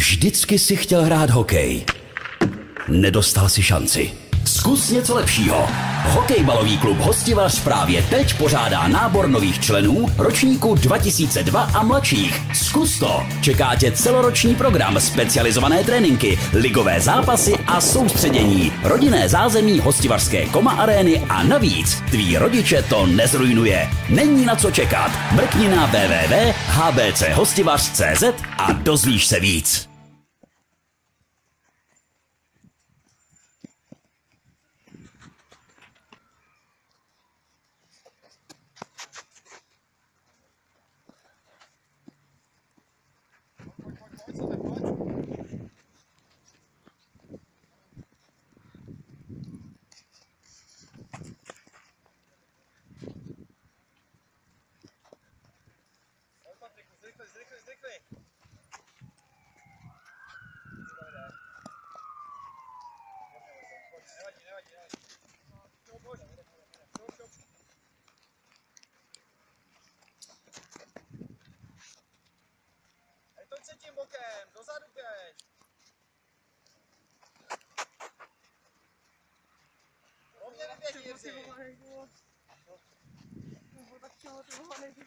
Vždycky si chtěl hrát hokej. Nedostal si šanci. Zkus něco lepšího. Hokejbalový klub Hostivař právě teď pořádá nábor nových členů ročníku 2002 a mladších. Zkus to! Čeká tě celoroční program, specializované tréninky, ligové zápasy a soustředění, rodinné zázemí hostivařské Koma arény a navíc tví rodiče to nezrujnuje. Není na co čekat. Mrkni na www.hbchostivař.cz a dozvíš se víc. Se tím bokem, dozadu běž. O mě neběž, Jirzi. Tak čeho ty vole, nejde.